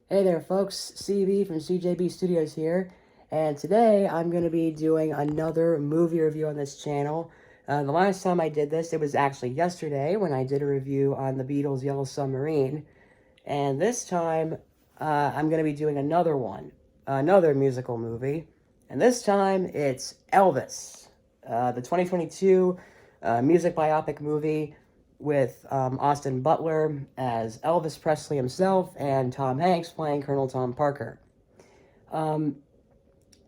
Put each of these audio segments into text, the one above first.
Hey there, folks. CB from CJB Studios here, and today I'm going to be doing another movie review on this channel. The last time I did this, it was actually yesterday when I did a review on the Beatles' Yellow Submarine, and this time I'm going to be doing another one, another musical movie, and this time it's Elvis, the 2022 music biopic movie with Austin Butler as Elvis Presley himself and Tom Hanks playing Colonel Tom Parker. Um,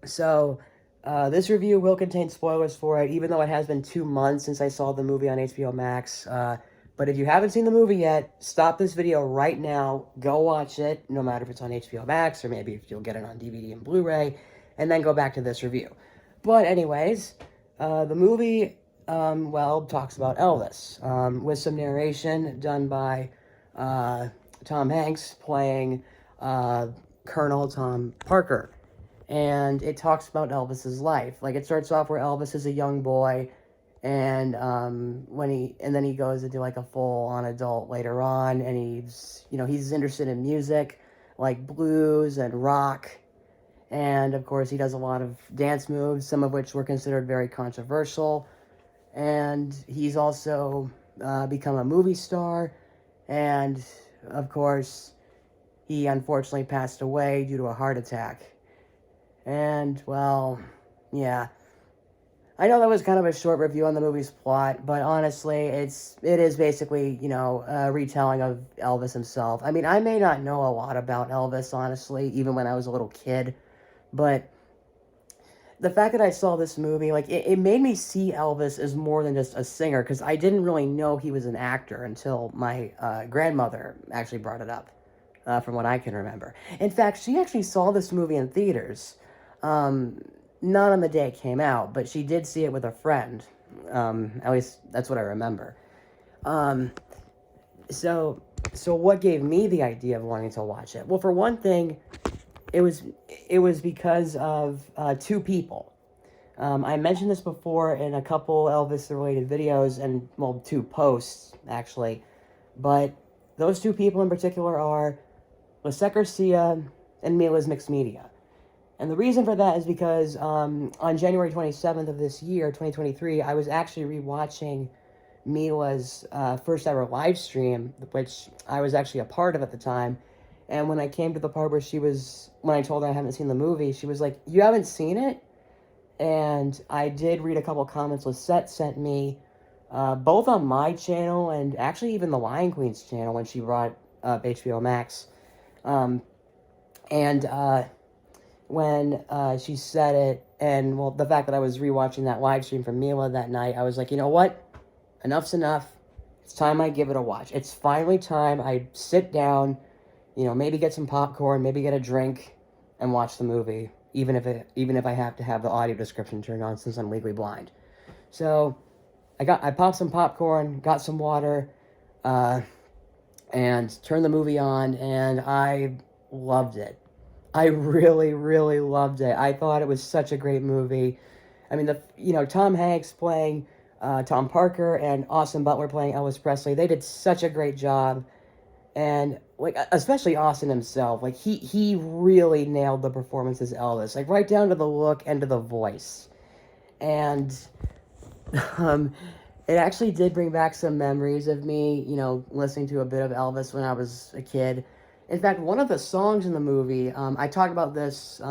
this review will contain spoilers for it, even though it has been 2 months since I saw the movie on HBO Max. But if you haven't seen the movie yet, stop this video right now, go watch it, no matter if it's on HBO Max or maybe if you'll get it on DVD and Blu-ray, and then go back to this review. But anyways, the movie talks about Elvis, with some narration done by Tom Hanks playing Colonel Tom Parker. And it talks about Elvis's life. Like, it starts off where Elvis is a young boy, and then he goes into like a full-on adult later on, and he's interested in music, like blues and rock. And of course, he does a lot of dance moves, some of which were considered very controversial. And he's also become a movie star, and of course he unfortunately passed away due to a heart attack. And well, yeah, I know that was kind of a short review on the movie's plot, but honestly it is basically a retelling of Elvis himself. I mean, I may not know a lot about Elvis, honestly, even when I was a little kid, but the fact that I saw this movie, like, it made me see Elvis as more than just a singer, because I didn't really know he was an actor until my grandmother actually brought it up, from what I can remember. In fact, she actually saw this movie in theaters, not on the day it came out, but she did see it with a friend, at least that's what I remember. So what gave me the idea of wanting to watch it? Well, for one thing, it was because of two people. I mentioned this before in a couple Elvis-related videos, and, well, two posts, actually. But those two people in particular are Lisette Garcia and Mila's Mixed Media. And the reason for that is because on January 27th of this year, 2023, I was actually rewatching Mila's first ever live stream, which I was actually a part of at the time. And when I came to the part where when I told her I haven't seen the movie, she was like, "You haven't seen it?" And I did read a couple comments Lisette sent me, both on my channel and actually even the Lion Queen's channel when she brought up HBO Max. When she said it, and, well, the fact that I was rewatching that live stream from Mila that night, I was like, you know what? Enough's enough. It's time I give it a watch. It's finally time I sit down, maybe get some popcorn, maybe get a drink, and watch the movie, even if I have to have the audio description turned on since I'm legally blind. So I popped some popcorn, got some water, and turned the movie on, and I loved it. I really, really loved it. I thought it was such a great movie. I mean, Tom Hanks playing Tom Parker and Austin Butler playing Elvis Presley, they did such a great job. And, like, especially Austin himself, like, he really nailed the performance as Elvis, like, right down to the look and to the voice. And it actually did bring back some memories of me, listening to a bit of Elvis when I was a kid. In fact, one of the songs in the movie, I talked about this,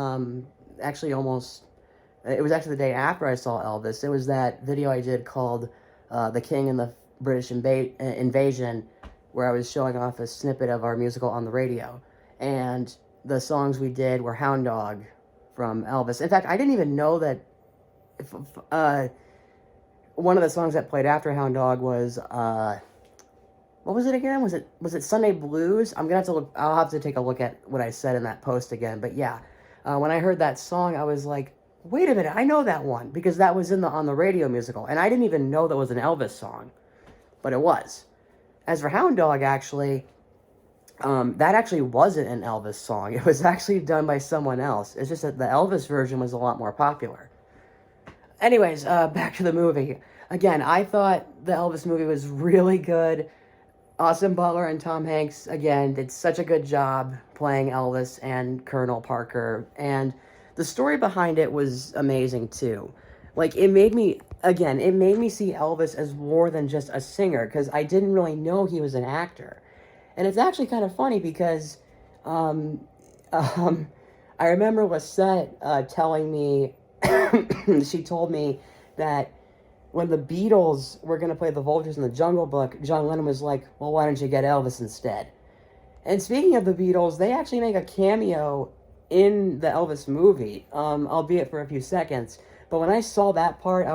actually it was actually the day after I saw Elvis. It was that video I did called The King and the British Invasion, where I was showing off a snippet of our musical on the radio. And the songs we did were Hound Dog from Elvis. In fact, I didn't even know that one of the songs that played after Hound Dog was, what was it again? Was it Sunday Blues? I'll have to take a look at what I said in that post again. But yeah, when I heard that song, I was like, wait a minute, I know that one, because that was on the radio musical. And I didn't even know that was an Elvis song, but it was. As for Hound Dog, actually, that actually wasn't an Elvis song. It was actually done by someone else. It's just that the Elvis version was a lot more popular. Anyways, back to the movie. Again, I thought the Elvis movie was really good. Austin Butler and Tom Hanks, again, did such a good job playing Elvis and Colonel Parker. And the story behind it was amazing, too. Like, it made me see Elvis as more than just a singer, because I didn't really know he was an actor. And it's actually kind of funny because um, um, I remember Lisette telling me, she told me that when the Beatles were going to play the Vultures in the Jungle Book, John Lennon was like, well, why don't you get Elvis instead? And speaking of the Beatles, they actually make a cameo in the Elvis movie, albeit for a few seconds. But when I saw that part,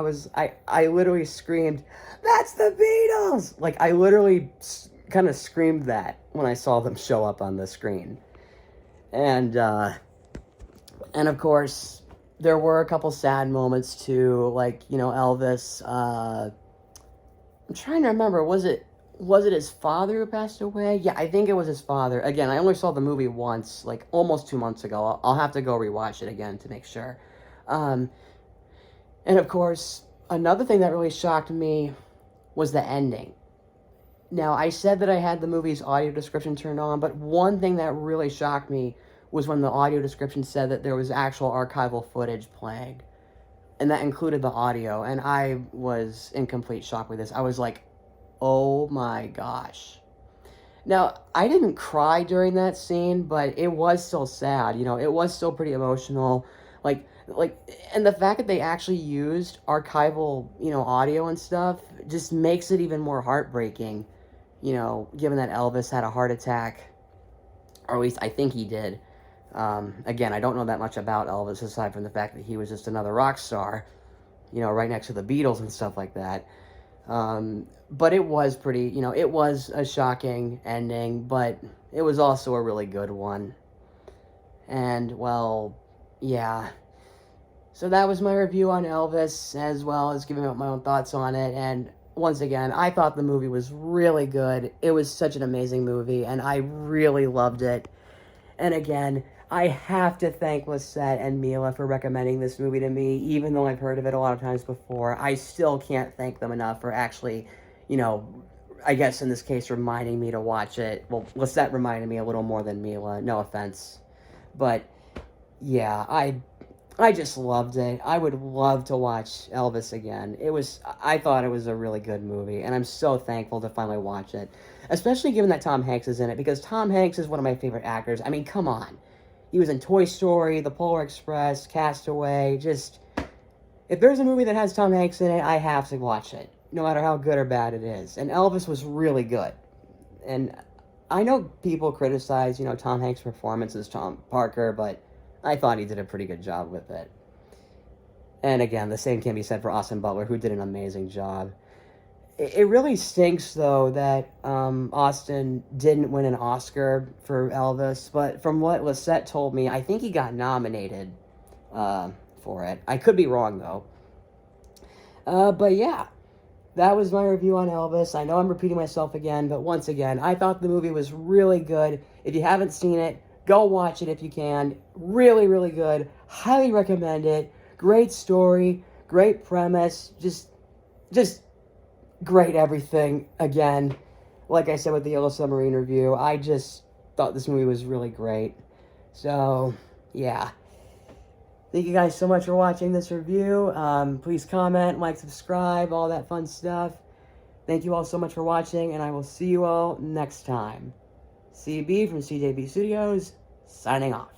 I literally screamed, "That's the Beatles!" Like, I literally kind of screamed that when I saw them show up on the screen. And of course, there were a couple sad moments too, like, Elvis, I'm trying to remember, was it his father who passed away? Yeah, I think it was his father. Again, I only saw the movie once, like almost 2 months ago. I'll have to go rewatch it again to make sure. Um, and of course, another thing that really shocked me was the ending. Now, I said that I had the movie's audio description turned on, but one thing that really shocked me was when the audio description said that there was actual archival footage playing. And that included the audio, and I was in complete shock with this. I was like, oh my gosh. Now, I didn't cry during that scene, but it was still sad, it was still pretty emotional. Like, and the fact that they actually used archival, audio and stuff just makes it even more heartbreaking, given that Elvis had a heart attack, or at least I think he did. Again, I don't know that much about Elvis aside from the fact that he was just another rock star, right next to the Beatles and stuff like that. But it was pretty, it was a shocking ending, but it was also a really good one. And, well, yeah. So that was my review on Elvis, as well as giving out my own thoughts on it. And once again, I thought the movie was really good. It was such an amazing movie, and I really loved it. And again, I have to thank Lisette and Mila for recommending this movie to me, even though I've heard of it a lot of times before. I still can't thank them enough for actually, I guess in this case, reminding me to watch it. Well, Lisette reminded me a little more than Mila, no offense. But, yeah, I just loved it. I would love to watch Elvis again. I thought it was a really good movie, and I'm so thankful to finally watch it. Especially given that Tom Hanks is in it, because Tom Hanks is one of my favorite actors. I mean, come on. He was in Toy Story, The Polar Express, Castaway, if there's a movie that has Tom Hanks in it, I have to watch it, no matter how good or bad it is. And Elvis was really good. And I know people criticize, Tom Hanks' performance as Tom Parker, but I thought he did a pretty good job with it. And again, the same can be said for Austin Butler, who did an amazing job. It really stinks, though, that Austin didn't win an Oscar for Elvis, but from what Lisette told me, I think he got nominated for it. I could be wrong, though. But yeah, that was my review on Elvis. I know I'm repeating myself again, but once again, I thought the movie was really good. If you haven't seen it, go watch it if you can. Really, really good. Highly recommend it. Great story, great premise, just great everything. Again, like I said with the Yellow Submarine review, I just thought this movie was really great. So, yeah. Thank you guys so much for watching this review. Please comment, like, subscribe, all that fun stuff. Thank you all so much for watching, and I will see you all next time. CB from CJB Studios, signing off.